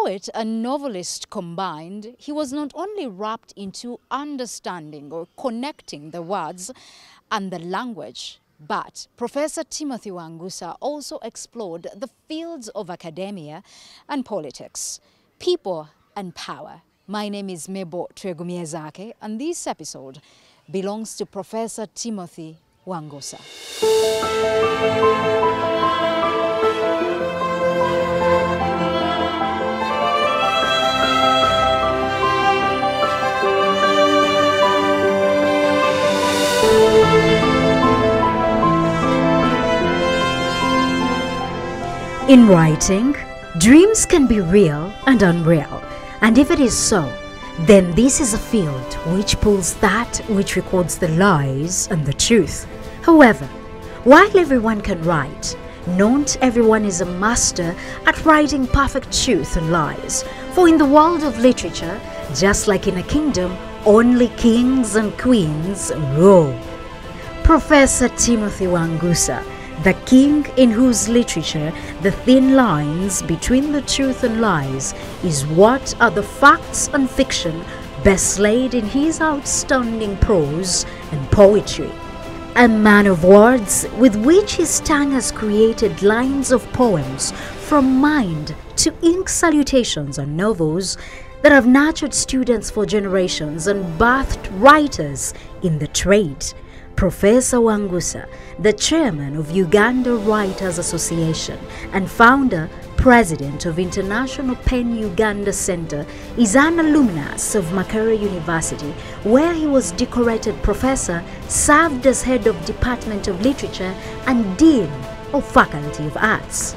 poet and novelist combined, he was not only wrapped into understanding or connecting the words and the language, but Professor Timothy Wangusa also explored the fields of academia and politics, people and power. My name is Mebo Twegumiezake, and this episode belongs to Professor Timothy Wangusa. In writing, dreams can be real and unreal, and if it is so, then this is a field which pulls that which records the lies and the truth. However, while everyone can write, not everyone is a master at writing perfect truth and lies. For in the world of literature, just like in a kingdom, only kings and queens rule. Professor Timothy Wangusa, the king in whose literature the thin lines between the truth and lies is what are the facts and fiction best laid in his outstanding prose and poetry. A man of words with which his tongue has created lines of poems from mind to ink salutations and novels that have nurtured students for generations and birthed writers in the trade. Professor Wangusa, the chairman of Uganda Writers Association and founder, president of International Pen Uganda Center, is an alumnus of Makerere University, where he was decorated professor, served as head of Department of Literature and Dean of Faculty of Arts.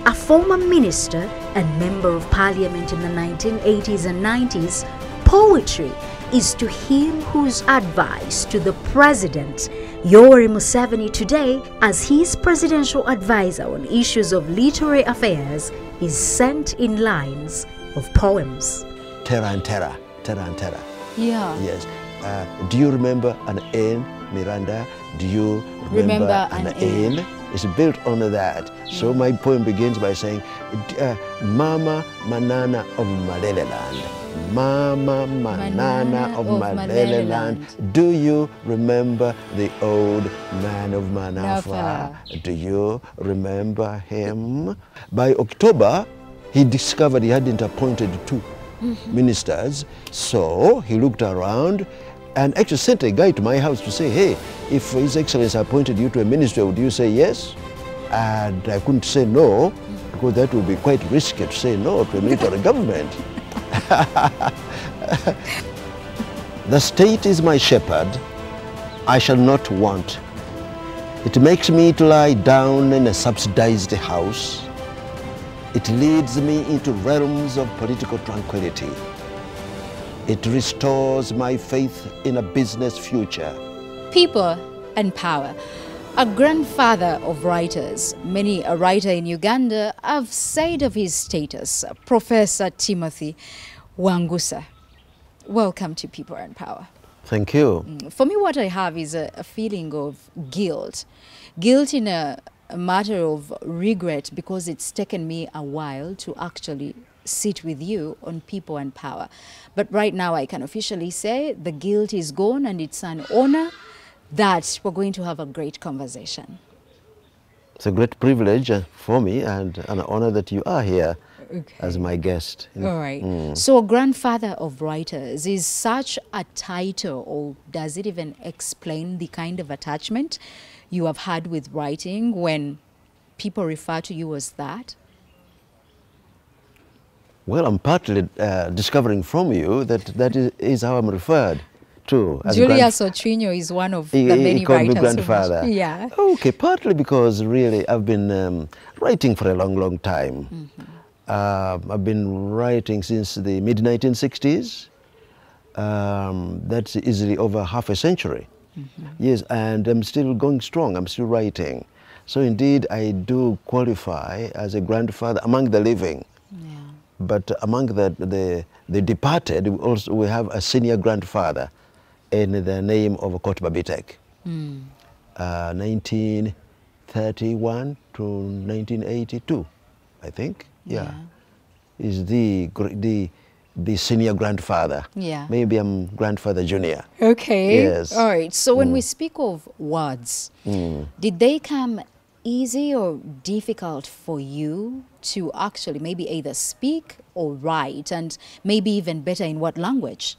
A former minister and member of parliament in the 1980s and 90s, poetry is to him whose advice to the President Yoweri Museveni today as his presidential advisor on issues of literary affairs is sent in lines of poems. Terra and terra, terra and terra. Yeah. Yes. Do you remember an N, Miranda? Do you remember an N? It's built on that. So my poem begins by saying, Mama Manana of Maleleland. Mama Manana of Maleleland. Do you remember the old man of Manafa? Do you remember him? By October, he discovered he hadn't appointed two ministers. So he looked around and actually sent a guy to my house to say, hey, if His Excellency appointed you to a ministry, would you say yes? And I couldn't say no, because that would be quite risky to say no to a military government. The state is my shepherd, I shall not want. It makes me to lie down in a subsidized house. It leads me into realms of political tranquility. It restores my faith in a business future. People and power. A grandfather of writers, many a writer in Uganda have said of his status, Professor Timothy Wangusa. Welcome to People and Power. Thank you. For me, what I have is a feeling of guilt. Guilt in a matter of regret, because it's taken me a while to actually sit with you on People and Power. But right now I can officially say the guilt is gone, and it's an honor that we're going to have a great conversation. It's a great privilege for me and an honor that you are here as my guest. All right. So grandfather of writers is such a title, or does it even explain the kind of attachment you have had with writing when people refer to you as that? Well, I'm partly discovering from you that is how I'm referred to. Julius Ochrinyo is one of the many he called writers. Me grandfather. Yeah. Okay, partly because really I've been writing for a long, long time. I've been writing since the mid-1960s. That's easily over half a century. Yes, and I'm still going strong. I'm still writing. So indeed, I do qualify as a grandfather among the living. Yeah. But among the departed, we have a senior grandfather in the name of Kotba Bitek. 1931 to 1982, I think. Yeah. is the senior grandfather. Yeah. Maybe I'm grandfather junior. Okay. Yes. All right. So when we speak of words, did they come easy or difficult for you to actually maybe either speak or write, and maybe even better in what language?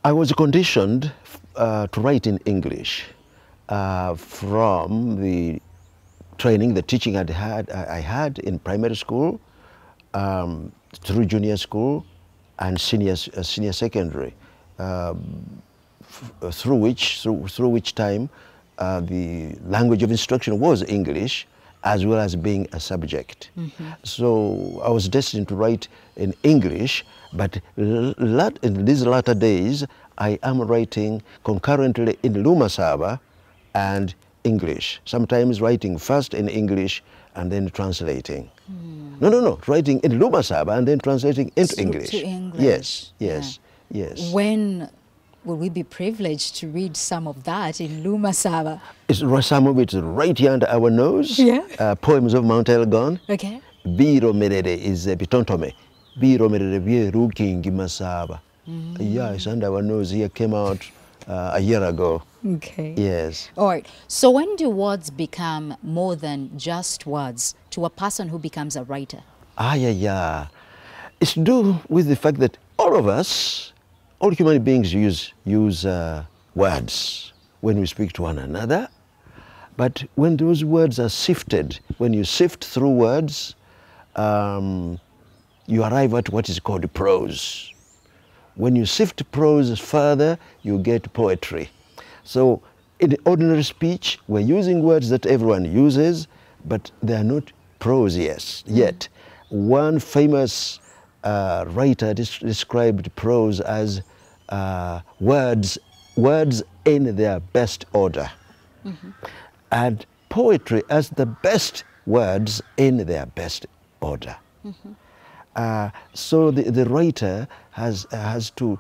I was conditioned to write in English from the training, the teaching I had in primary school, through junior school and senior secondary, through which time the language of instruction was English, as well as being a subject. So I was destined to write in English, but in these latter days, I am writing concurrently in Lumasaba and English, sometimes writing first in English and then translating. No, writing in Lumasaba and then translating into English. To English. Yes, Yeah. yes. When will we be privileged to read some of that in Lumasaba? Some of it is right here under our nose. Yeah. Poems of Mount Elgon. Okay. Biro merere is Bitontome. Biro merere bieru kingi masaba. Yeah, it's under our nose here, came out a year ago. Okay. Yes. All right. So when do words become more than just words to a person who becomes a writer? Yeah. It's to do with the fact that all of us, all human beings use words when we speak to one another. But when those words are sifted, when you sift through words, you arrive at what is called prose. When you sift prose further, you get poetry. So in ordinary speech, we're using words that everyone uses, but they are not prose yet. One famous writer described prose as words in their best order, and poetry as the best words in their best order. So the writer has to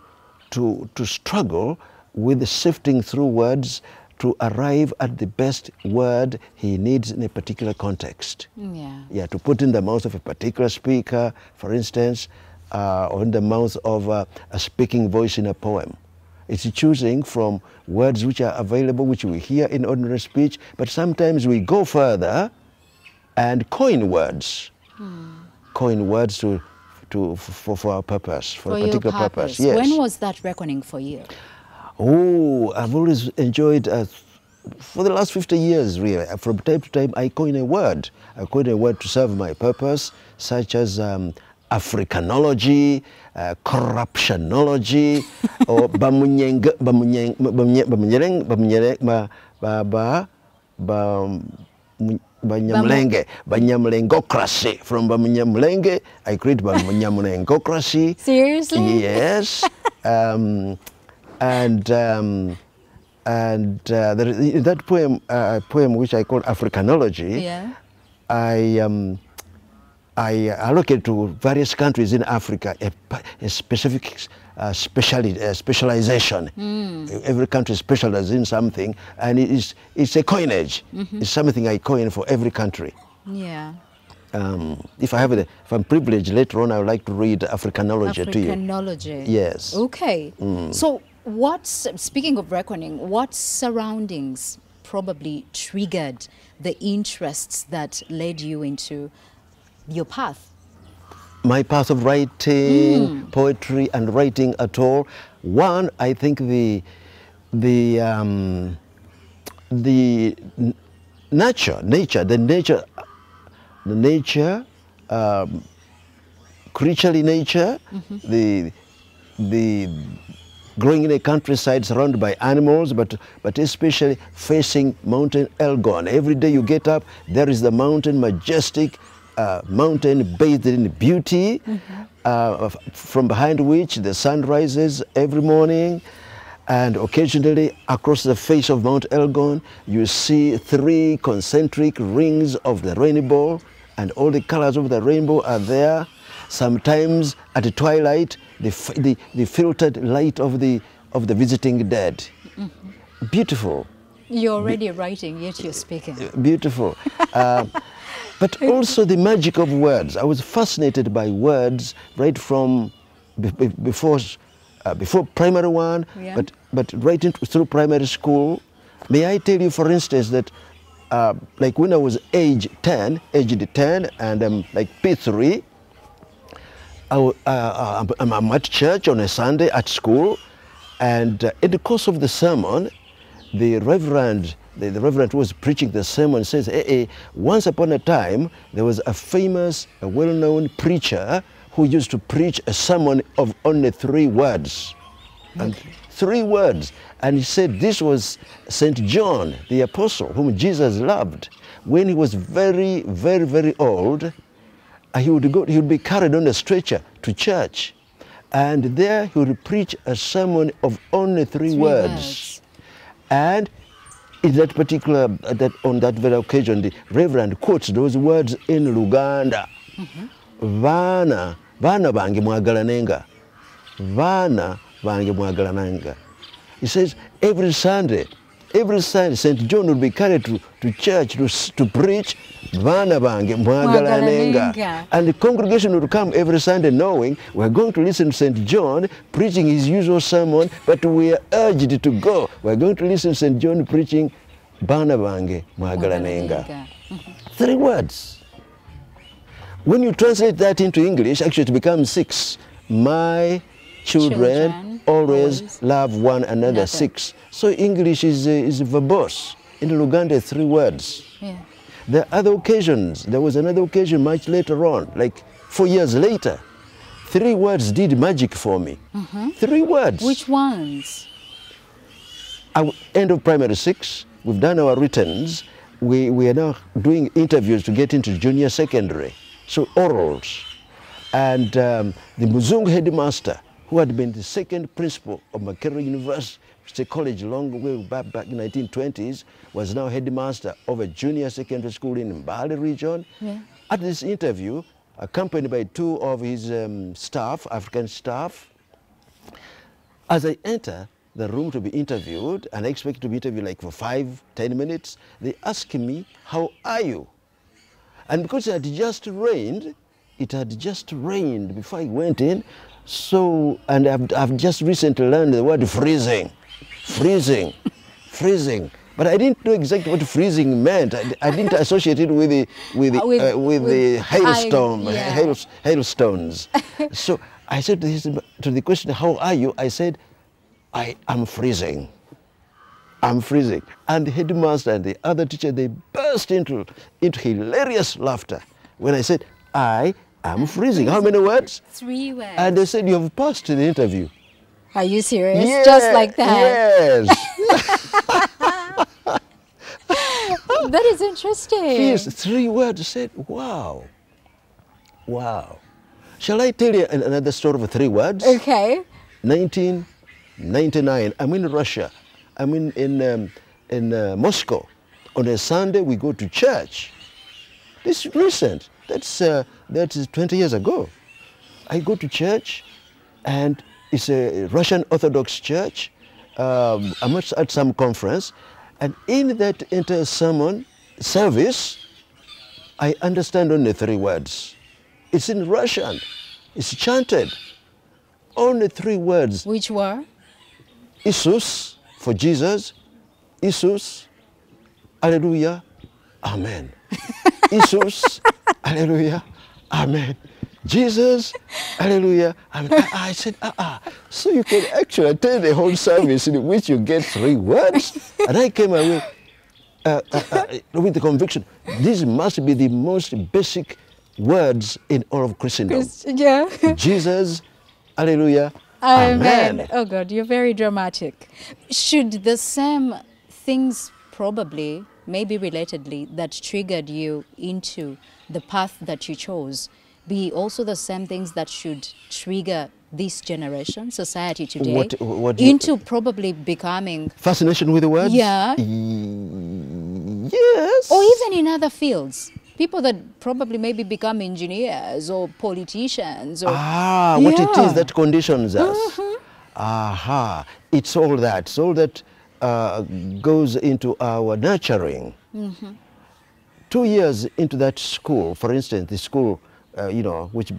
struggle with sifting through words to arrive at the best word he needs in a particular context. Yeah, to put in the mouth of a particular speaker, for instance, or in the mouth of a speaking voice in a poem. It's choosing from words which are available, which we hear in ordinary speech, but sometimes we go further and coin words. Coin words for our purpose, for a particular purpose. Yes. When was that reckoning for you? Oh, I've always enjoyed, for the last 50 years really, from time to time I coin a word. I coin a word to serve my purpose, such as Africanology, corruptionology, or Banyamlengocracy. From Banyamlenge, I create Banyamlengocracy. Seriously? Yes. That poem which I call Africanology, Yeah. I allocate to various countries in Africa a specific specialization. Every country specializes in something, and it's a coinage. It's something I coin for every country. Yeah. If I'm privileged later on, I would like to read Africanology to you. Africanology. Yes. Okay. So speaking of reckoning, what surroundings probably triggered the interests that led you into your path? My path of writing, poetry and writing at all. One, I think the nature, creaturely nature, the growing in a countryside surrounded by animals, but especially facing Mountain Elgon. Every day you get up, there is the mountain, majestic mountain bathed in beauty, from behind which the sun rises every morning. And occasionally across the face of Mount Elgon, you see 3 concentric rings of the rainbow, and all the colors of the rainbow are there. Sometimes at twilight, the filtered light of the visiting dead. Beautiful. You're already writing, yet you're speaking. Beautiful. But also the magic of words. I was fascinated by words right from before primary one, Yeah. but right through primary school. May I tell you, for instance, that like when I was aged 10, and I'm like P3, I'm at church on a Sunday at school, and in the course of the sermon, the reverend who was preaching the sermon says, hey, once upon a time, there was a famous, a well-known preacher who used to preach a sermon of only 3 words. And 3 words. And he said this was St. John, the apostle, whom Jesus loved. When he was very, very, very old, he would be carried on a stretcher to church. And there he would preach a sermon of only 3 words. And in that particular, on that very occasion, the Reverend quotes those words in Uganda. Vana bange mwagalanenga. Vana bange mwagalanenga. He says every Sunday, St. John would be carried to church to preach Vana bange mwagalanenga. And the congregation would come every Sunday knowing we're going to listen to St. John preaching his usual sermon, but we are urged to go. We're going to listen to St. John preaching Vana bange mwagalanenga. 3 words. When you translate that into English, actually it becomes 6. My children always love one another. 6. So English is verbose. In Uganda, 3 words. Yeah. There are other occasions. There was another occasion much later on, like 4 years later. 3 words did magic for me. 3 words. Which ones? End of primary 6, we've done our writtens. We are now doing interviews to get into junior secondary. So orals. And the Muzungu headmaster, who had been the 2nd principal of Makerere University College long way back in the 1920s, was now headmaster of a junior secondary school in Mbale region. Yeah. At this interview, accompanied by 2 of his staff, African staff, as I enter the room to be interviewed, and I expect to be interviewed like for 5-10 minutes, they ask me, how are you? And because it had just rained before I went in, so, and I've just recently learned the word freezing. But I didn't know exactly what freezing meant. I didn't associate it with the hailstorm, hailstones. So I said to the question, how are you? I said, I am freezing. I'm freezing. And the headmaster and the other teacher, they burst into hilarious laughter when I said, I am freezing. How many words? 3 words. And they said, you have passed the interview. Are you serious? Yeah, Just like that? Yes. That is interesting. Yes, 3 words. I said, wow. Wow. Shall I tell you another story of 3 words? Okay. 1999, I'm in Russia. I'm in Moscow. On a Sunday, we go to church. This is recent. That's 20 years ago. I go to church, and it's a Russian Orthodox church. I'm at some conference, and in that entire sermon service, I understand only 3 words. It's in Russian. It's chanted. Only 3 words. Which were? Isus, for Jesus. Isus, Alleluia, Amen. Isus, Alleluia, Amen. Jesus, Alleluia, Amen. I said, so you can actually attend the whole service in which you get 3 words? And I came away with the conviction, these must be the most basic words in all of Christendom. Yeah. Jesus, Alleluia, Amen. Amen. Oh God, you're very dramatic. Should the same things probably, maybe relatedly, that triggered you into the path that you chose be also the same things that should trigger this generation, society today, into probably becoming... Fascination with the words? Yeah. Yes. Or even in other fields. People that probably maybe become engineers or politicians. Or, what it is that conditions us. It's all that. It's all that goes into our nurturing. 2 years into that school, for instance, the school, you know, which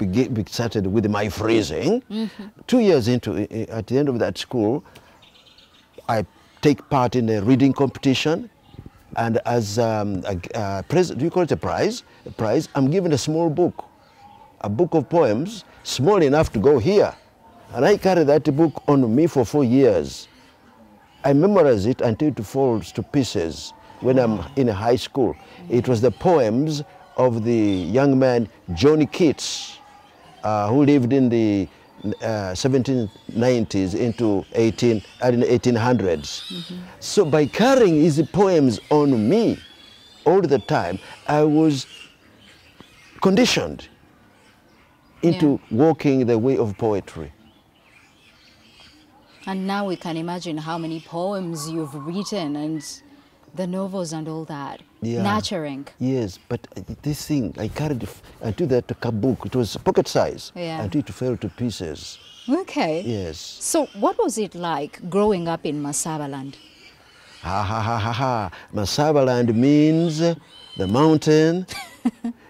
started with my freezing, 2 years into, at the end of that school, I take part in a reading competition, and as do you call it a prize? A prize, I'm given a small book, a book of poems, small enough to go here. And I carry that book on me for 4 years. I memorize it until it falls to pieces when I'm in high school. It was the poems of the young man John Keats, who lived in the 1790s into 1800s. So by carrying his poems on me all the time, I was conditioned into walking the way of poetry. And now we can imagine how many poems you've written and the novels and all that. Nurturing. Yes, but this thing, I carried until that book, it was pocket size, until it fell to pieces. Okay. Yes. So what was it like growing up in Masabaland? Ha ha ha ha ha. Masabaland means the mountain.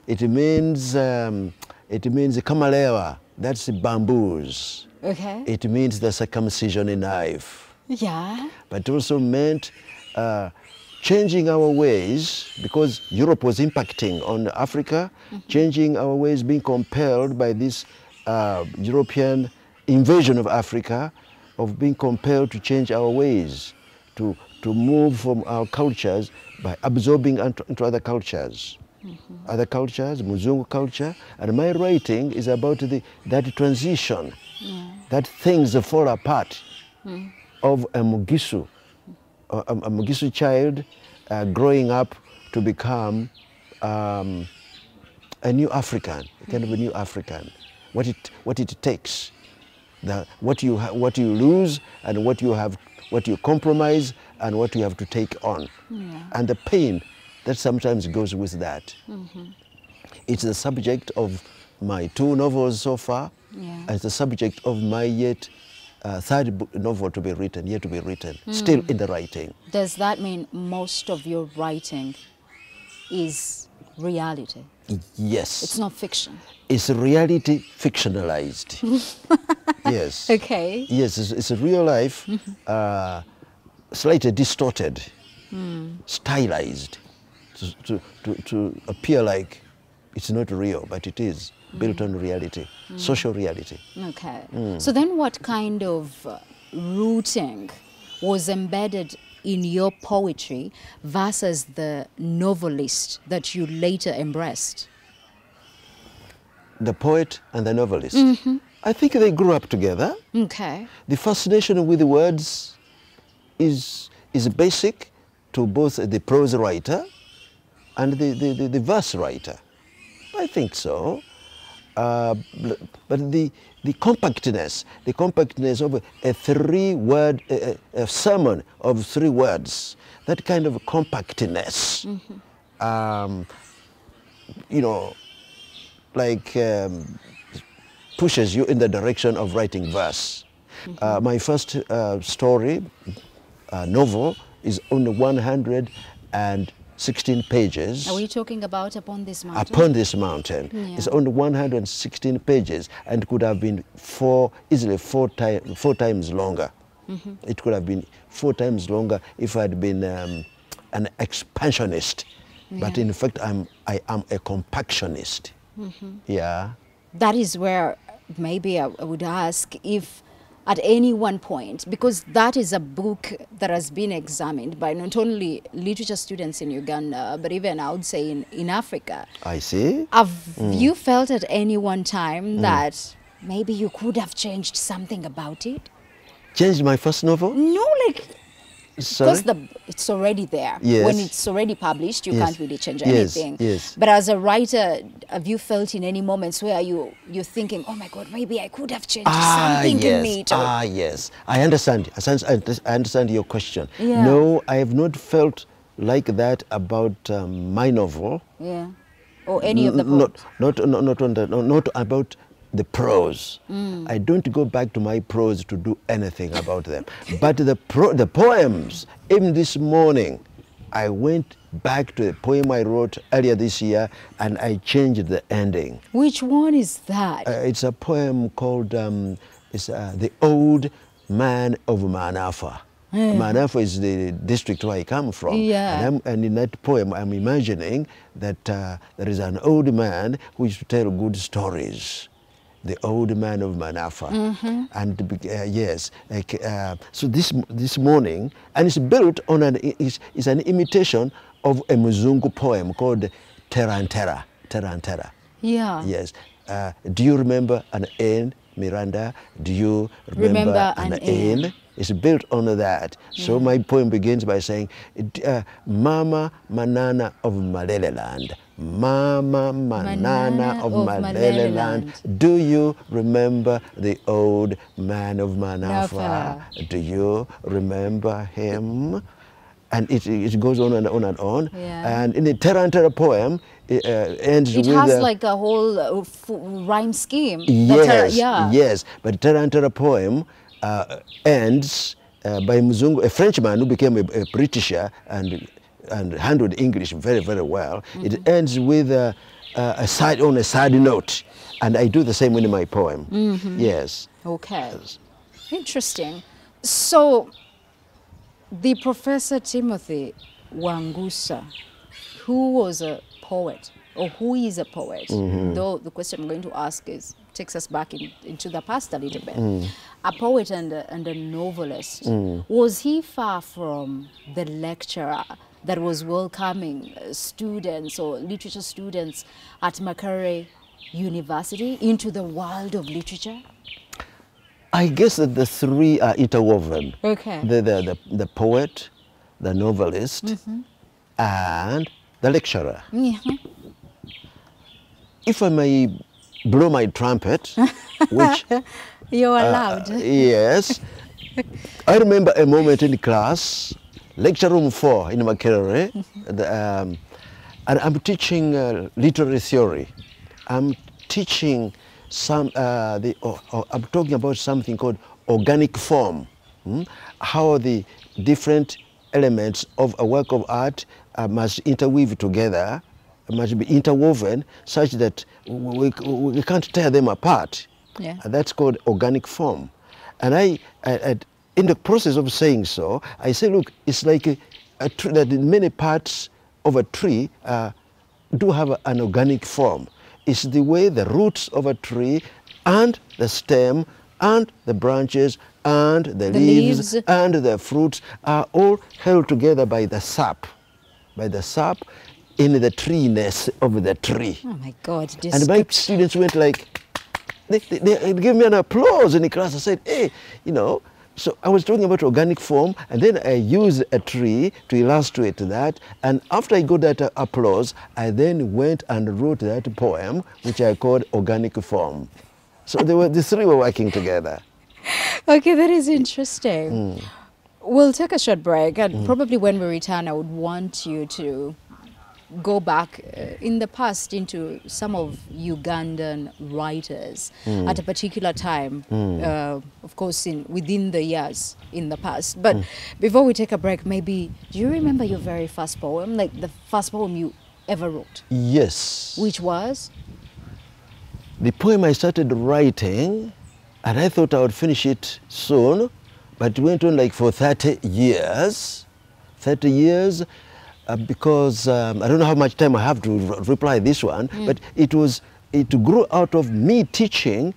It means Kamalewa, that's the bamboos. Okay. It means the circumcision knife. Yeah. But also meant changing our ways, because Europe was impacting on Africa, changing our ways, being compelled by this European invasion of Africa, of being compelled to change our ways, to move from our cultures by absorbing into other cultures. Other cultures, Muzungu culture, and my writing is about that transition, that things fall apart of a Mugisu child growing up to become a new African, kind of a new African. What it takes, what you lose, and what you compromise, and what you have to take on, and the pain that sometimes goes with that. It's the subject of my 2 novels so far, and it's the subject of my yet third novel yet to be written, still in the writing. Does that mean most of your writing is reality? Yes. It's not fiction? It's reality fictionalized. Yes. Okay. Yes, it's a real life, slightly distorted, stylized, to appear like it's not real, but it is built on reality, social reality. Okay. So then what kind of rooting was embedded in your poetry versus the novelist that you later embraced? The poet and the novelist. I think they grew up together. Okay. The fascination with the words is basic to both the prose writer and the verse writer. I think so. But the compactness of a 3-word, a sermon of 3 words, that kind of compactness, you know, like pushes you in the direction of writing verse. My first story, novel, is only 116 pages. Are we talking about Upon This Mountain? Upon This Mountain. Yeah. It's only 116 pages and could have been easily four times longer. It could have been 4 times longer if I had been an expansionist. But in fact, I am a compactionist. Yeah. That is where maybe I would ask if at any one point, because that is a book that has been examined by not only literature students in Uganda, but even I would say in Africa. I see. Have you felt at any one time that maybe you could have changed something about it? Changed my first novel? No, like, because it's already there. Yes. When it's already published, you can't really change anything. Yes. But as a writer, have you felt in any moments where you're thinking, oh my God, maybe I could have changed something in me? Yes. I understand. I understand your question. Yeah. No, I have not felt like that about my novel. Yeah. Or any of the poems? Not about the prose. I don't go back to my prose to do anything about them. But the poems, even this morning, I went back to the poem I wrote earlier this year and I changed the ending. Which one is that? It's a poem called The Old Man of Manafa. Manafa is the district where I come from. Yeah. And in that poem, I'm imagining that there is an old man who used to tell good stories. The Old Man of Manafa. And yes, so this morning, and it's built on it's an imitation of a Muzungu poem called Terantera. Terantera. Yeah. Yes. Do you remember an N, Miranda? Do you remember an N? It's built on that. So my poem begins by saying, Mama Manana of Maleleland. Mama Manana of Maleleland. Do you remember the old man of Manafa? Do you remember him? And it goes on and on and on. Yeah. And in the Terantera poem, it ends with... It has like a whole rhyme scheme. Yes, Yeah. yes. But Terantera poem ends by Mzungu, a Frenchman who became a Britisher and handled English very, very well. It ends with a side note. And I do the same in my poem. Yes. Okay. Interesting. So, the Professor Timothy Wangusa, who was a poet, or who is a poet, though the question I'm going to ask takes us back into the past a little bit. A poet and a novelist. Was he far from the lecturer that was welcoming students or literature students at Makerere University into the world of literature? I guess that the three are interwoven. Okay. The poet, the novelist, and the lecturer. If I may blow my trumpet, which... You're allowed. Yes. I remember a moment in class, lecture room 4 in Makerere, and I'm teaching literary theory. I'm teaching I'm talking about something called organic form. How the different elements of a work of art must interweave together, must be interwoven such that we can't tear them apart. Yeah. And that's called organic form. And in the process of saying so, I say, look, it's like a tree, that many parts of a tree do have an organic form. It's the way the roots of a tree and the stem and the branches and the leaves and the fruits are all held together by the sap in the treeness of the tree. Oh my God. And my students went like, they gave me an applause in the class. I said, hey, you know, so I was talking about organic form, and then I used a tree to illustrate that. And after I got that applause, I then went and wrote that poem, which I called Organic Form. So the three were working together. Okay, that is interesting. We'll take a short break, and probably when we return, I would want you to go back in the past into some of Ugandan writers at a particular time, of course within the years in the past. But before we take a break, maybe, do you remember your very first poem, like the first poem you ever wrote? Yes. Which was? The poem I started writing, and I thought I would finish it soon, but it went on like for 30 years. 30 years. Because I don't know how much time I have to reply this one, but it grew out of me teaching.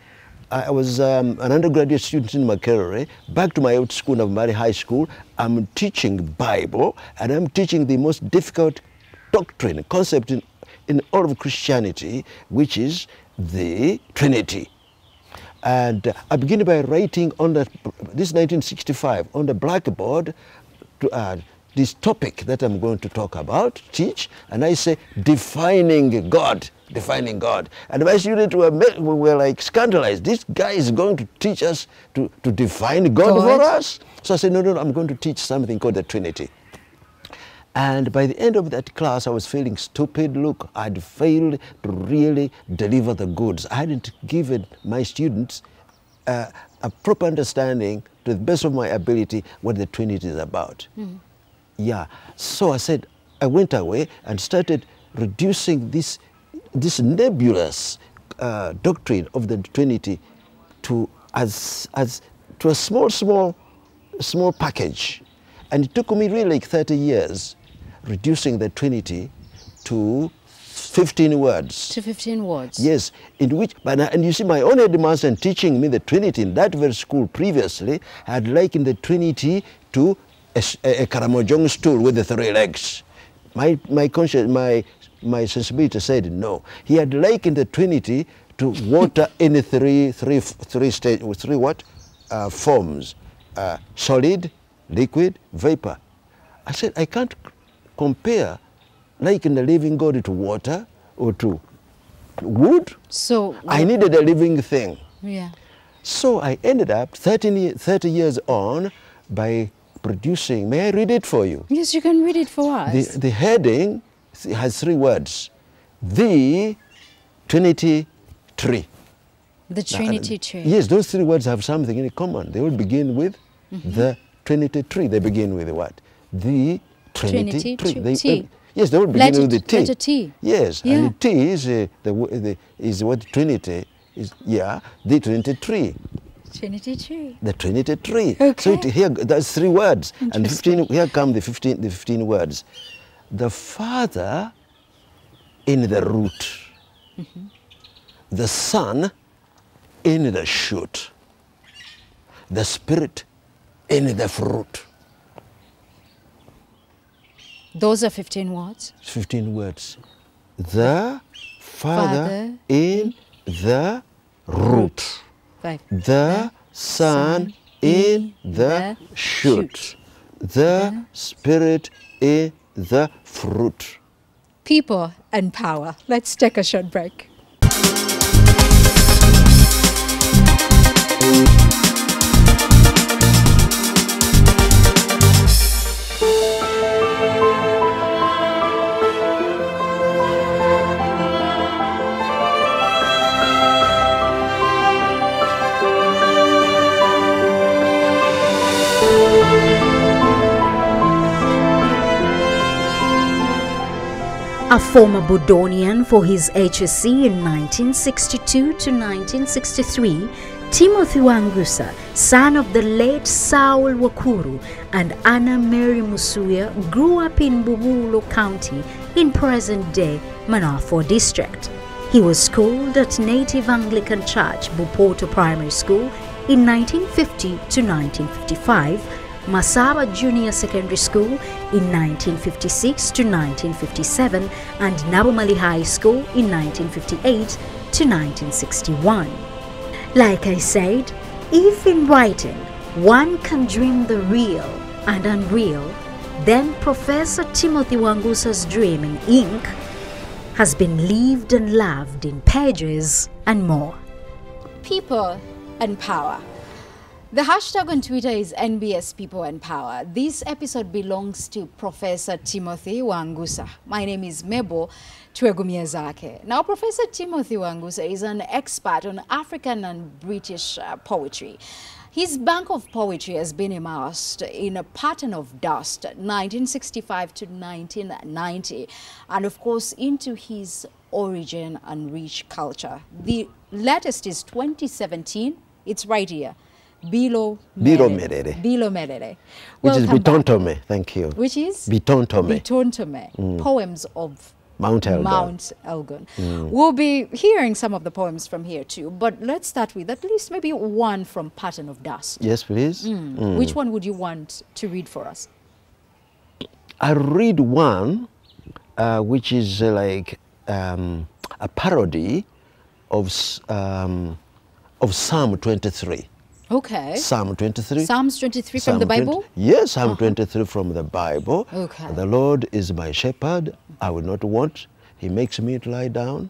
I was an undergraduate student in Makerere, back to my old school, Navamari High School. I'm teaching Bible, and I'm teaching the most difficult doctrine, concept in all of Christianity, which is the Trinity. And I begin by writing on this 1965, on the blackboard, this topic that I'm going to talk about, teach, and I say, defining God, defining God. And my students were like scandalized. This guy is going to teach us to define God for us? So I said, no, I'm going to teach something called the Trinity. And by the end of that class, I was feeling stupid. Look, I'd failed to really deliver the goods. I hadn't given my students a proper understanding, to the best of my ability, what the Trinity is about. Yeah. So I said, I went away and started reducing this nebulous doctrine of the Trinity to a small package. And it took me really like 30 years reducing the Trinity to 15 words. To 15 words? Yes, in which, and you see, my own headmaster in teaching me the Trinity in that very school previously had likened the Trinity to a Karamojong stool with the 3 legs. My conscience, my sensibility said no. He had likened the Trinity to water in three forms: solid, liquid, vapor. I said I can't compare liken the living God to water or to wood. So I needed a living thing. Yeah. So I ended up 30 years on by producing. May I read it for you? Yes, you can read it for us. The heading has 3 words. The Trinity Tree. The Trinity Tree. Yes, those 3 words have something in common. They all begin with the Trinity Tree. They begin with what? The Trinity Tree. T. Yes, they all begin with the T. Letter T. Yes, Yeah. and the T is what Trinity is. Yeah, the Trinity Tree. Trinity Tree. The Trinity Tree. Okay. So here, that's 3 words, and 15. Here come the 15 words. The Father in the root, the Son in the shoot, the Spirit in the fruit. Those are 15 words? 15 words. The Father in the root. The Son in the shoot. The Spirit in the fruit. People and power. Let's take a short break. A former Bodonian for his HSC in 1962 to 1963, Timothy Wangusa, son of the late Saul Wakuru and Anna Mary Musuya, grew up in Bumulo County in present-day Manafo District. He was schooled at Native Anglican Church, Bupoto Primary School in 1950 to 1955, Masaba Junior Secondary School in 1956 to 1957 and Nabomali High School in 1958 to 1961. Like I said, if in writing one can dream the real and unreal, then Professor Timothy Wangusa's dream in ink has been lived and loved in pages and more. People and power. The hashtag on Twitter is NBS People and Power. This episode belongs to Professor Timothy Wangusa. My name is Mebo Twegumiyazake. Now, Professor Timothy Wangusa is an expert on African and British poetry. His bank of poetry has been amassed in a pattern of dust, 1965 to 1990, and of course into his origin and rich culture. The latest is 2017. It's right here. Bilo Merere. Which is Bitontome, thank you. Which is? Bitontome. Bitontome. Poems of Mount Elgon. We'll be hearing some of the poems from here too, but let's start with at least maybe one from Pattern of Dust. Yes, please. Which one would you want to read for us? I read one which is like a parody of Psalm 23. Okay. Psalm 23. Psalms 23 from the Bible? Yes, Psalm 23 from the Bible. Okay. The Lord is my shepherd, I will not want. He makes me to lie down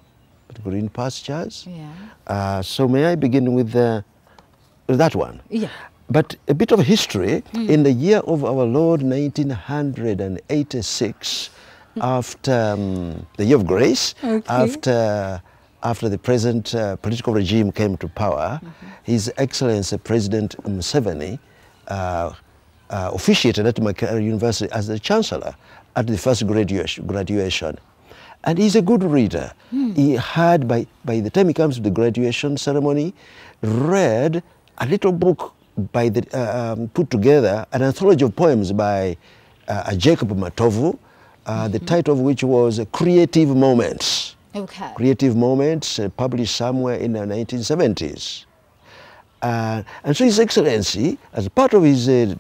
at green pastures. Yeah. So may I begin with that one? Yeah. But a bit of history. In the year of our Lord, 1986, after the year of grace, after the present political regime came to power, His Excellency President Museveni officiated at Makerere University as the chancellor at the first graduation. And he's a good reader. He had, by the time he comes to the graduation ceremony, read a little book by the, put together, an anthology of poems by Jacob Matovu, the title of which was Creative Moments. Okay. Creative Moments, published somewhere in the 1970s. And so His Excellency, as part of his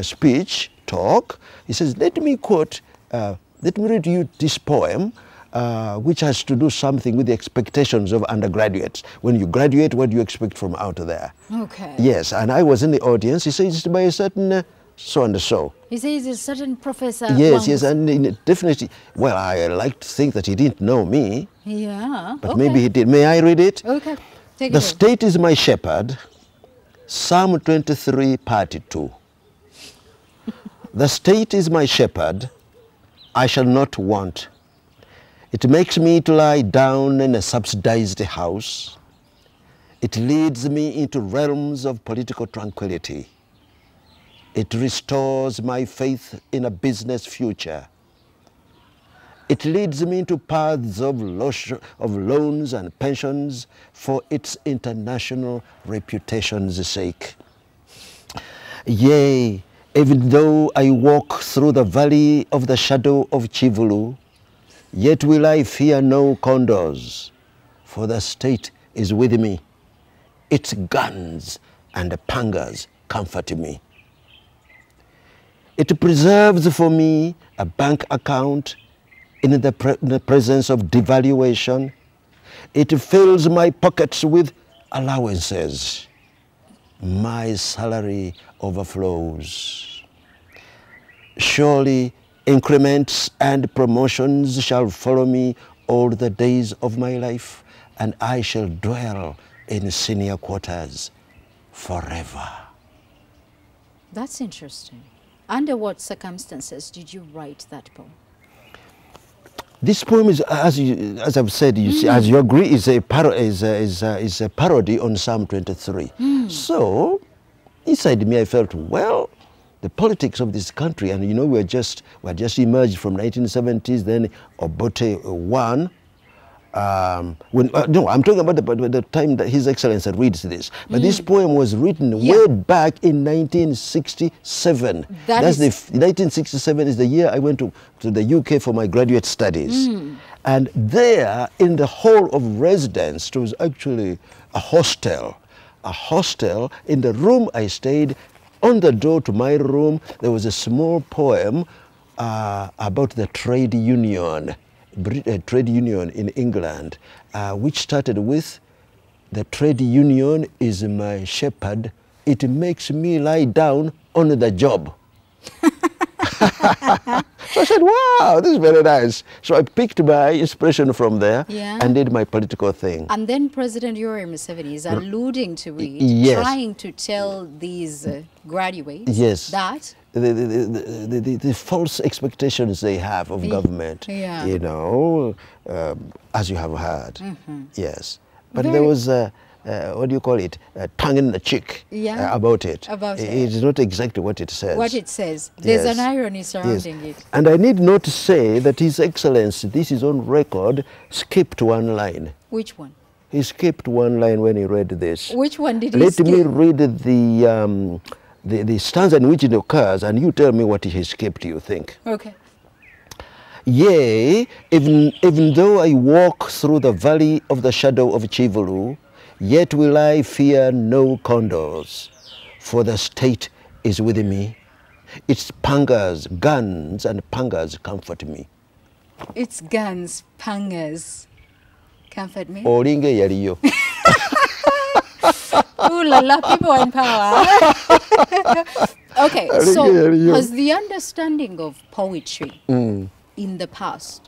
speech, talk, he says, let me read you this poem, which has to do something with the expectations of undergraduates. When you graduate, what do you expect from out there? Okay. Yes, and I was in the audience. He says it's by a certain so-and-so. He says a certain Professor Yes, Wangusa. yes, and definitely, well, I like to think that he didn't know me, Yeah. but maybe he did. May I read it? Okay. Take The it away. state is my shepherd, Psalm 23, part 2. The state is my shepherd, I shall not want. It makes me to lie down in a subsidized house. It leads me into realms of political tranquility. It restores my faith in a business future. It leads me into paths of loans and pensions for its international reputation's sake. Yea, even though I walk through the valley of the shadow of Chivulu, yet will I fear no condors, for the state is with me. Its guns and pangas comfort me. It preserves for me a bank account in the presence of devaluation. It fills my pockets with allowances. My salary overflows. Surely increments and promotions shall follow me all the days of my life, and I shall dwell in senior quarters forever. That's interesting. Under what circumstances did you write that poem? This poem is, as I've said, you see, as you agree, is a parody on Psalm 23. So, inside me, I felt, well, the politics of this country, and you know, we just emerged from 1970s, then Obote won. No, I'm talking about the time that His Excellency reads this. But this poem was written way back in 1967. That's 1967 is the year I went to the UK for my graduate studies. And there, in the hall of residence, it was actually a hostel. A hostel. In the room I stayed, on the door to my room, there was a small poem about the trade union. Trade union in England, which started with, the trade union is my shepherd, it makes me lie down on the job. So I said, wow, this is very nice. So I picked my inspiration from there and did my political thing. And then President Yoweri Museveni is alluding to it, trying to tell these graduates that the false expectations they have of government, you know, as you have heard. Yes. But there was, what do you call it, tongue in the cheek about it. It is not exactly what it says. What it says. There's an irony surrounding it. And I need not say that His Excellency, this is on record, skipped one line. Which one? He skipped one line when he read this. Which one did he skip? Let me read the stanza in which it occurs, and you tell me what he skipped, you think. Okay. Yea, even though I walk through the valley of the shadow of Chivulu, yet will I fear no condors, for the state is with me. Its pangas, guns, and pangas comfort me. Its guns, pangas, comfort me. Olinge yaliyo. Ooh la la, people in power. Okay, so has the understanding of poetry in the past,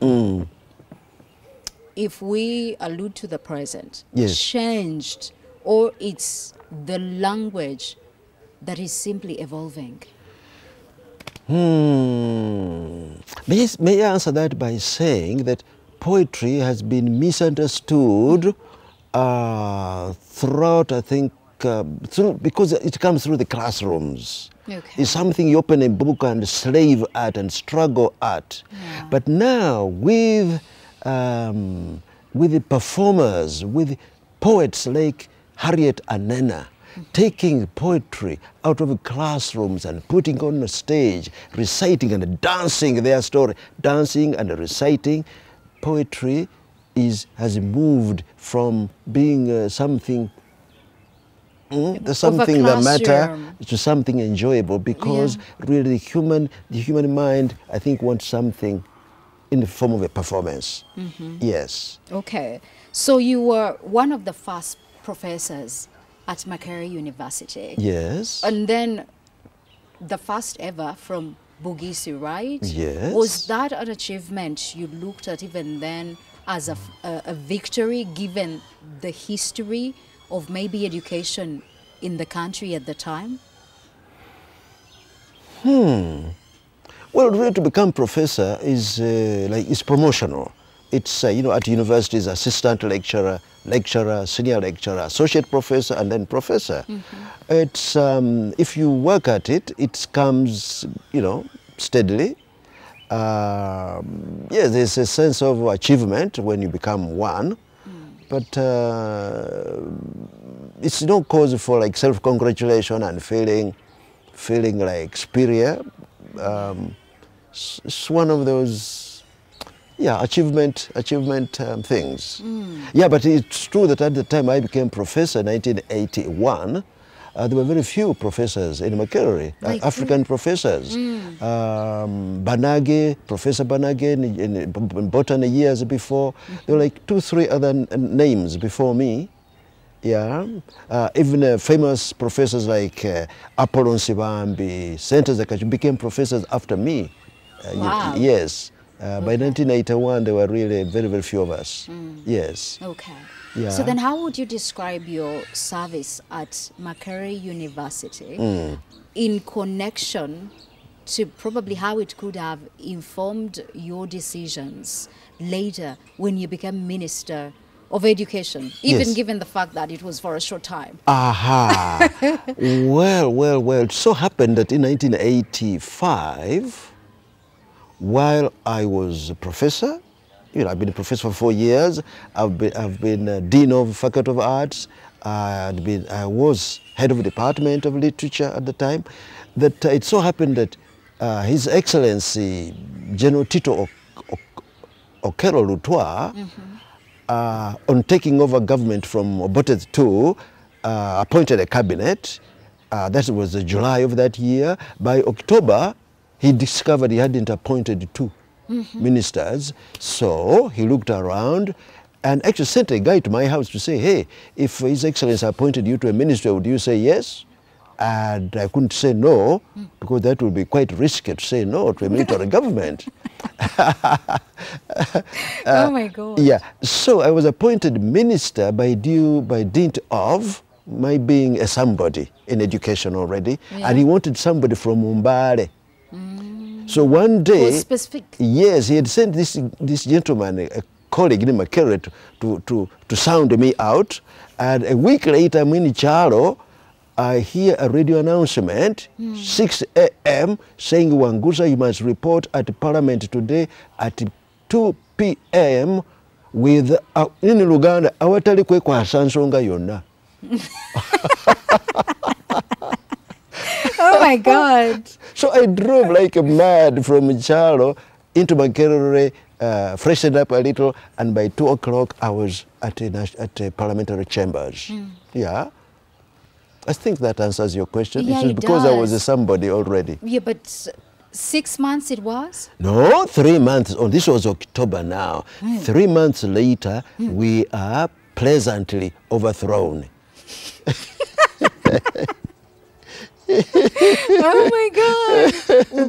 if we allude to the present, changed, or it's the language that is simply evolving? May I answer that by saying that poetry has been misunderstood throughout, I think, because it comes through the classrooms. Okay. It's something you open a book and slave at and struggle at. Yeah. But now with the performers, with poets like Harriet Anena, taking poetry out of classrooms and putting on a stage, reciting and dancing their story, dancing and reciting, poetry has moved from being something something that matter to something enjoyable, because really the human mind, I think, wants something in the form of a performance. Yes. Okay. So you were one of the first professors at Makerere University. Yes. And then the first ever from Bugisi, right? Yes. Was that an achievement you looked at even then as a victory, given the history of maybe education in the country at the time? Well, really to become professor is is promotional. It's at universities, assistant lecturer, senior lecturer, associate professor, and then professor. It's if you work at it, it comes steadily. Yes, there's a sense of achievement when you become one, but it's no cause for like self-congratulation and feeling like superior. It's one of those, achievement things. Yeah, but it's true that at the time I became professor in 1981, there were very few professors in Makerere, African professors. Banage, Professor Banage in botany years before, there were like 2-3 other names before me. Yeah, even famous professors like Apollon Sibambi, Sentes Akachu became professors after me. Wow. Yes. By 1981, there were really very, very few of us. Yes. Okay. Yeah. So then how would you describe your service at Makerere University in connection to probably how it could have informed your decisions later when you became Minister of Education, even given the fact that it was for a short time? Aha. Well, it so happened that in 1985, while I was a professor, I've been a professor for 4 years. I've been Dean of Faculty of Arts. I was head of the Department of Literature at the time. That it so happened that His Excellency General Tito Okello Lutwa, on taking over government from Obote II, appointed a cabinet. That was July of that year. By October, he discovered he hadn't appointed 2 ministers, so he looked around and actually sent a guy to my house to say, hey, if His Excellency appointed you to a ministry, would you say yes? And I couldn't say no, because that would be quite risky to say no to a military government. Oh my God. Yeah, so I was appointed minister by dint of my being a somebody in education already, and he wanted somebody from Mbale. So one day, specific. Yes, he had sent this gentleman, a colleague in Makerere, to sound me out. And a week later, I'm in Chalo, I hear a radio announcement, 6 a.m., saying, Wangusa, you must report at Parliament today at 2 p.m. with, in Uganda, awatali kwe kwa sansonga yonna. Oh my God. So I drove like mad from Chalo into Makerere, freshened up a little, and by 2 o'clock I was at the parliamentary chambers. Yeah. I think that answers your question. Yeah, it's because does. I was a somebody already. Yeah, but 6 months it was? No, 3 months. Oh, this was October now. 3 months later, we are pleasantly overthrown. Oh my God.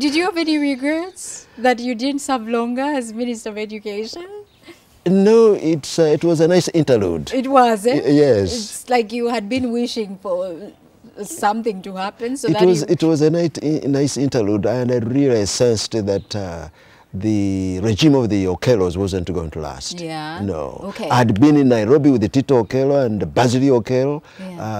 Did you have any regrets that you didn't serve longer as Minister of Education? No, it was a nice interlude. It was, eh? Yes. It's like you had been wishing for something to happen. So It was a nice interlude, and I really sensed that the regime of the Okellos wasn't going to last. Yeah. No. Okay. I'd been in Nairobi with the Tito Okello and Basili Okello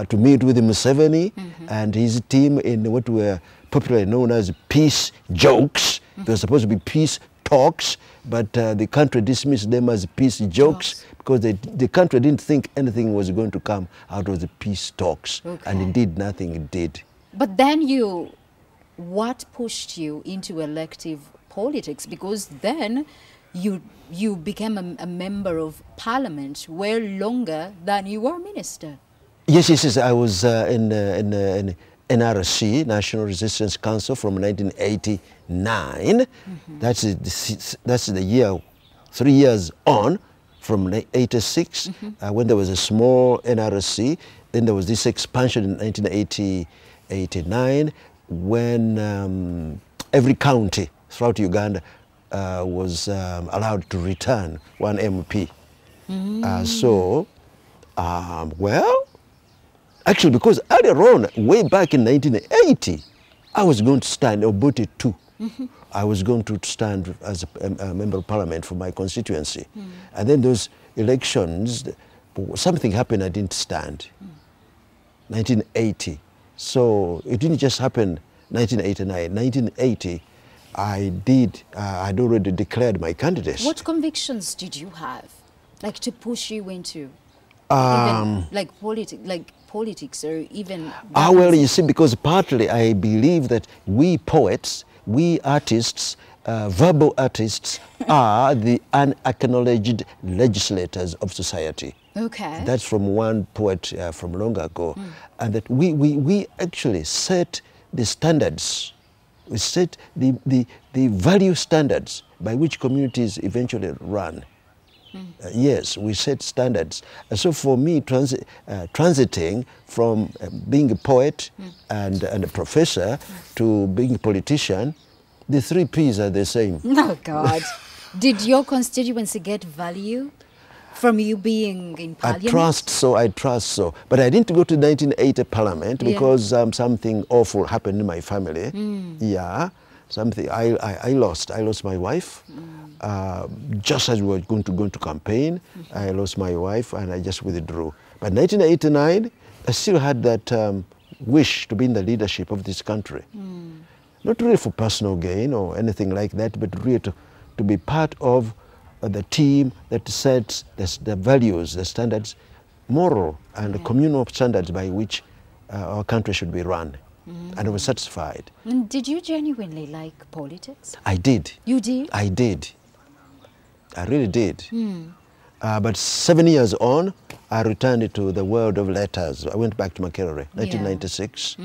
to meet with Museveni and his team in what were popularly known as peace jokes. They were supposed to be peace talks, but the country dismissed them as peace jokes because the country didn't think anything was going to come out of the peace talks. Okay. And indeed, nothing did. But then what pushed you into elective politics? Because then you became a member of parliament well longer than you were minister. Yes. I was in NRC, National Resistance Council, from 1989. That's the year, 3 years on, from 86, when there was a small NRC. Then there was this expansion in 1989, when every county throughout Uganda was allowed to return one MP. Well, actually, because earlier on, way back in 1980, I was going to stand, Obote 2. I was going to stand as a member of parliament for my constituency. And then those elections, something happened, I didn't stand. 1980. So it didn't just happen 1989. 1980, I'd already declared my candidacy. What convictions did you have, like to push you into, even like politics or even? Well, you see, because partly I believe that we poets, we artists, verbal artists, are the unacknowledged legislators of society. Okay. That's from one poet from long ago. And that we actually set the standards. We set the value standards by which communities eventually run. Yes, we set standards. And so for me, transiting from being a poet and a professor to being a politician, the 3 Ps are the same. Oh, God. Did your constituency get value from you being in parliament? I trust so. But I didn't go to 1980 parliament because something awful happened in my family. Yeah, something, I lost my wife. Just as we were going to campaign, I lost my wife and I just withdrew. But 1989, I still had that wish to be in the leadership of this country. Not really for personal gain or anything like that, but really to be part of the team that sets the values, the standards, moral and communal standards by which our country should be run. And I was satisfied. And did you genuinely like politics? I did. You did? I did. I really did. But 7 years on, I returned to the world of letters. I went back to Makerere, 1996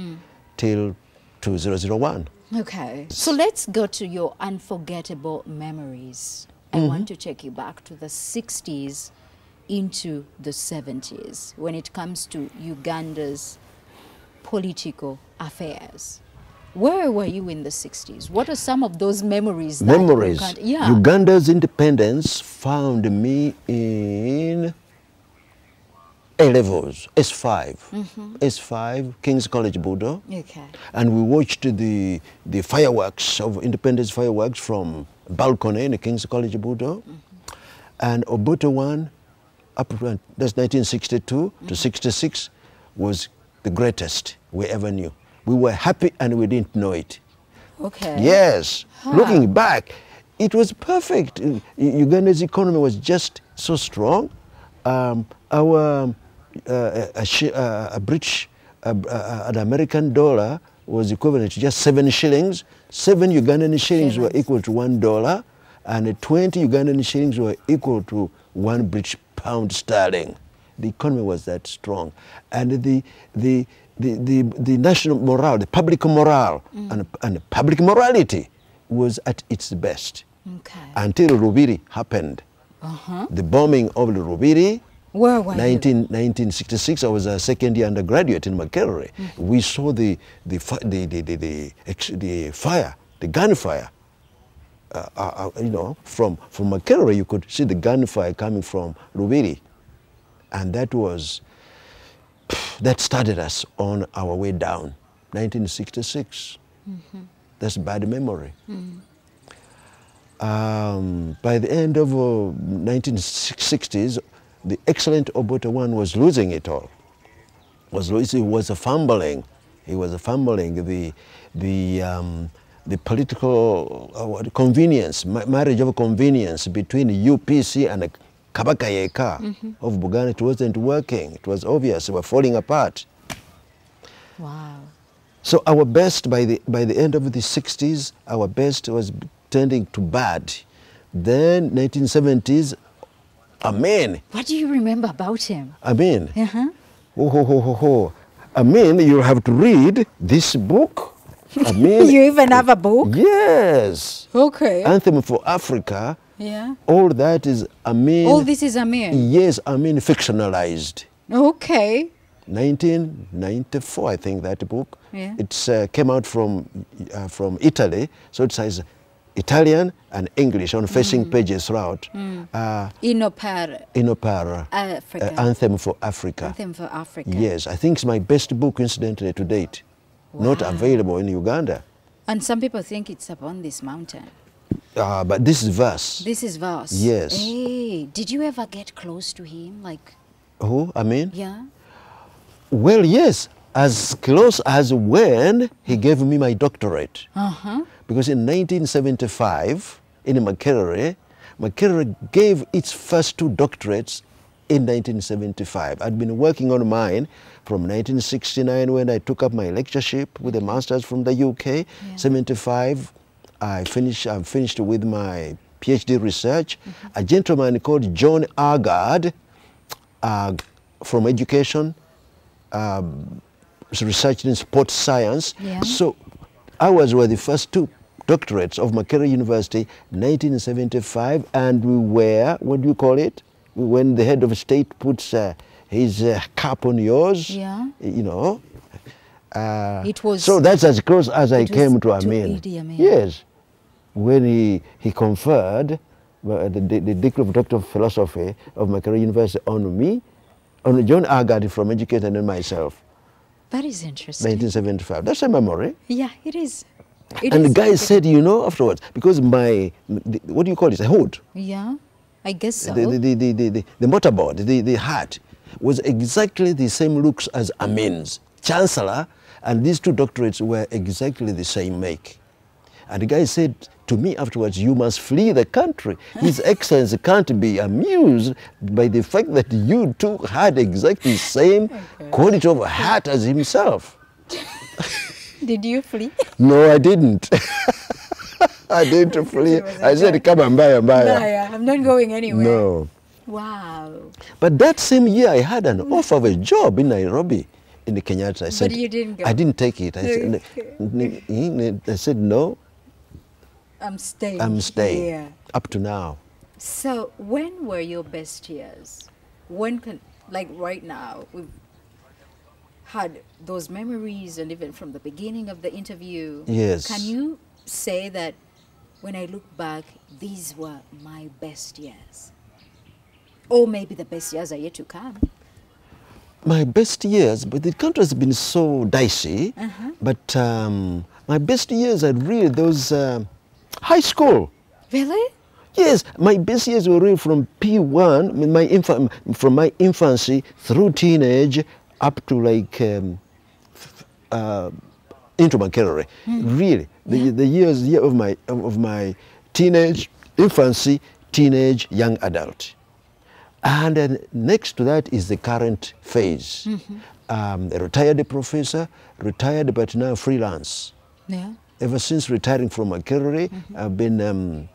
till 2001. Okay. So let's go to your unforgettable memories. I want to take you back to the 60s into the 70s when it comes to Uganda's political affairs. Where were you in the 60s? What are some of those memories? Memories. Uganda's independence found me in A-levels, S5. S5, King's College, Budo. Okay. And we watched the fireworks, of independence fireworks from balcony in the King's College, Budo. And Obote 1, that's 1962 to 66, was the greatest we ever knew. We were happy and we didn't know it. Okay. Yes. Looking back, it was perfect. Uganda's economy was just so strong. An American dollar was equivalent to just 7 shillings. 7 Ugandan shillings were equal to $1, and 20 Ugandan shillings were equal to 1 British pound sterling. The economy was that strong, and the national morale, the public morale, and public morality was at its best. Okay. Until Rubiri happened. The bombing of the Rubiri. Where were you? 1966, I was a second-year undergraduate in Makerere. We saw the fire, the gunfire. You know, from Makerere, you could see the gunfire coming from Rubiri. And that started us on our way down, 1966. That's bad memory. By the end of 1960s, the excellent Obote one was losing it all. He was fumbling. He was fumbling the political convenience, marriage of convenience between UPC and Kabakayeka of Buganda. It wasn't working. It was obvious. We were falling apart. Wow. So our best, by the end of the 60s, our best was tending to bad. Then 1970s, Amen. What do you remember about him? Amen. Uh-huh. Amen, you have to read this book. Amen. You even have a book? Yes. Okay. Anthem for Africa. Yeah. All that is Amen. All this is Amen? Yes, Amen fictionalized. Okay. 1994, I think, that book. Yeah. It came out from Italy, so it says Italian and English on facing pages throughout. Inopara. Africa. Anthem for Africa. Anthem for Africa. Yes, I think it's my best book, incidentally, to date. Wow. Not available in Uganda. And some people think it's upon this mountain. But this is verse. This is verse. Yes. Hey, did you ever get close to him? Like, Who? I mean? yeah? Well, yes, as close as when he gave me my doctorate. Uh-huh. Because in 1975, in Makerere gave its first 2 doctorates in 1975. I'd been working on mine from 1969 when I took up my lectureship with a master's from the UK. Yeah. 75, I'm finished with my PhD research. A gentleman called John Agard from education, researched in sports science. Yeah. So ours were the first 2 doctorates of Makerere University, 1975, and we were, what do you call it? When the head of state puts his cap on yours, Yeah. you know. It was. So that's as close as I it was came to to Amin. Idi Amin. Yes. When he conferred the degree of Doctor of Philosophy of Makerere University on me, on John Agard from Education and myself, That is interesting. 1975. That's a memory. Yeah, it is. It And the is. guy said, you know, afterwards, because what do you call it, a hood, Yeah, I guess so. the motorboard, the hat, was exactly the same looks as Amin's. Chancellor, and these 2 doctorates were exactly the same make. And the guy said to me afterwards, you must flee the country. His Excellency can't be amused by the fact that you 2 had exactly the same quality of a hat as himself. Did you flee? No, I didn't. I didn't flee. I said, come and buy. I'm not going anywhere. No. Wow. But that same year, I had an offer of a job in Nairobi, in the Kenyatta. I said, you didn't go. I didn't take it. I said, no, I'm staying. I'm staying. Yeah. Up to now. So when were your best years? Like right now, we've had those memories, and even from the beginning of the interview. Yes. Can you say that when I look back, these were my best years? Or maybe the best years are yet to come. My best years, but the country has been so dicey, but my best years are really those high school. Really? Yes, my best years were really from P1, from my infancy through teenage up to like into Makerere. Really, the years of my teenage, infancy, teenage, young adult. And then next to that is the current phase. A retired professor, retired but now freelance. Yeah. Ever since retiring from Makerere, I've been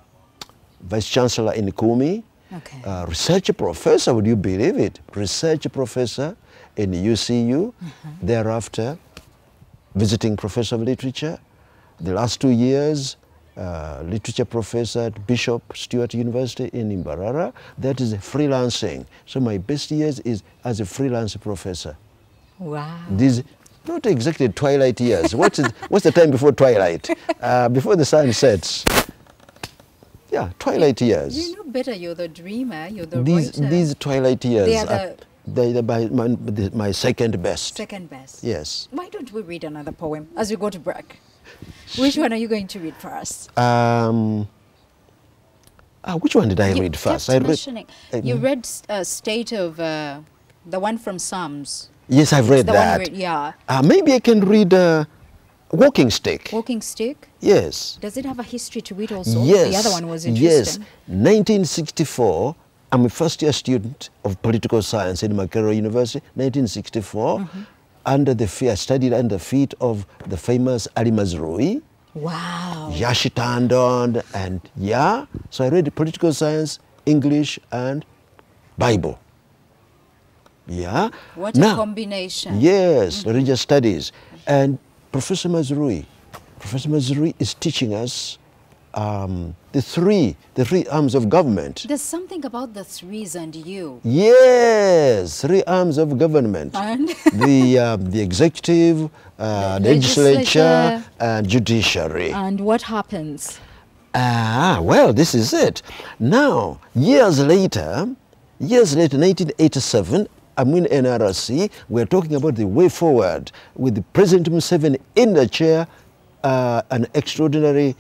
Vice Chancellor in Kumi, Okay. research professor, would you believe it? Research professor in UCU, thereafter visiting professor of literature. The last 2 years, literature professor at Bishop Stewart University in Imbarara. That is freelancing. So my best years is as a freelance professor. Wow. These, not exactly twilight years. What's the time before twilight? Before the sun sets. Yeah, twilight years. You know better. You're the dreamer. You're the writer. These twilight years They are my second best. second best. Yes. Why don't we read another poem as we go to break? Which one are you going to read for us? Which one did I read kept first? I mentioning. You read State of the one from Psalms. Yes, I've read The that. one yeah. Maybe I can read Walking Stick. Walking Stick. Yes. Does it have a history to it also? Yes. The other one was Yes. interesting. 1964. I'm a first-year student of political science in Makerere University. 1964. I studied under the feet of the famous Ali Mazrui. Wow. Yashitandon, and so I read political science, English, and Bible. What a combination. Yes, religious studies. And Professor Mazrui is teaching us the three arms of government. There's something about the threes and you. Yes, 3 arms of government. And the executive, the legislature, and judiciary. And what happens? Well, this is it. Now, years later, 1987, I'm in NRC, we're talking about the way forward with President Museveni in the chair, an extraordinary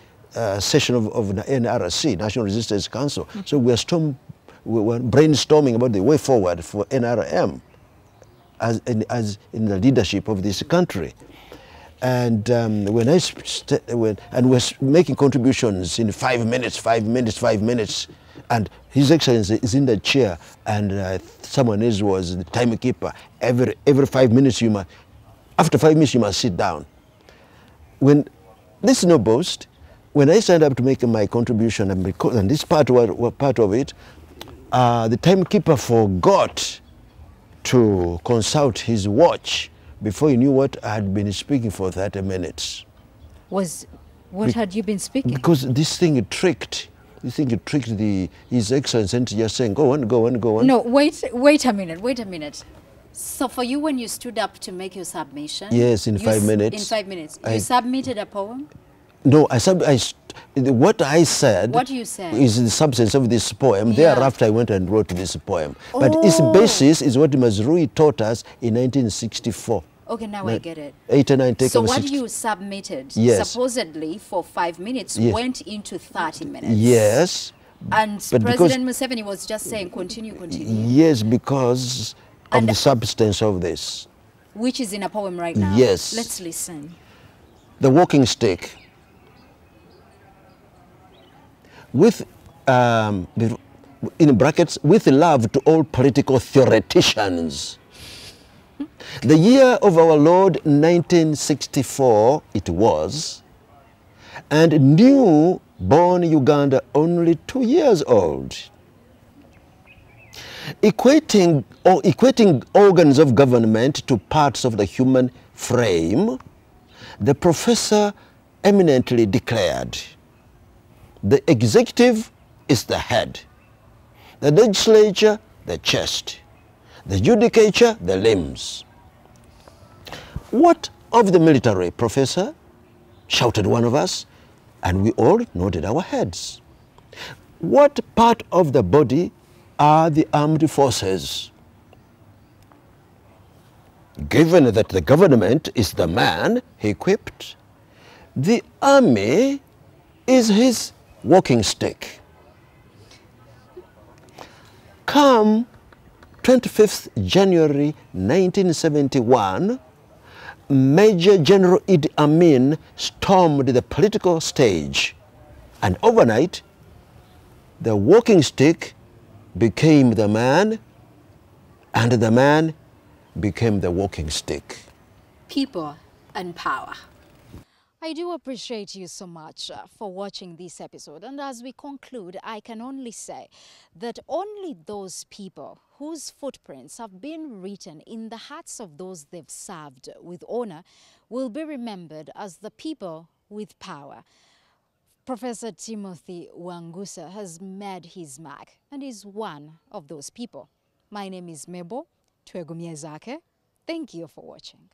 session of NRC, National Resistance Council. So we were brainstorming about the way forward for NRM as in the leadership of this country. And we're making contributions in 5 minutes, and His Excellency is in the chair, and someone else was the timekeeper. Every 5 minutes after 5 minutes you must sit down. This is no boast. When I signed up to make my contribution, and this part was part of it, the timekeeper forgot to consult his watch before he knew what I had been speaking for 30 minutes. What had you been speaking? Because this thing tricked His Excellency into just saying, go on. No, wait a minute. So for you, when you stood up to make your submission, yes, in 5 minutes. In 5 minutes, you submitted a poem? No, what I said. What you said is the substance of this poem. Thereafter, I went and wrote this poem. But its basis is what Mazrui taught us in 1964. Okay, now I get it. 89 take So over what 60. you submitted, Yes. supposedly for 5 minutes, went into 30 minutes. Yes. And President Museveni was just saying, continue. Yes, because of the substance of this. Which is in a poem right now. Yes. Let's listen. The walking stick. With, in brackets, with love to all political theoreticians. The year of our Lord 1964 it was, and new-born Uganda only 2 years old. Equating organs of government to parts of the human frame, the professor eminently declared, the executive is the head, the legislature the chest, the judicature the limbs. What of the military, Professor? Shouted one of us, and we all nodded our heads. What part of the body are the armed forces? Given that the government is the man, he quipped, the army is his walking stick. Come 25th January 1971, Major General Idi Amin stormed the political stage, and overnight, the walking stick became the man, and the man became the walking stick. People and power. I do appreciate you so much for watching this episode. And as we conclude, I can only say that only those people whose footprints have been written in the hearts of those they've served with honor will be remembered as the people with power. Professor Timothy Wangusa has made his mark and is one of those people. My name is Mebo Twegumiezake. Thank you for watching.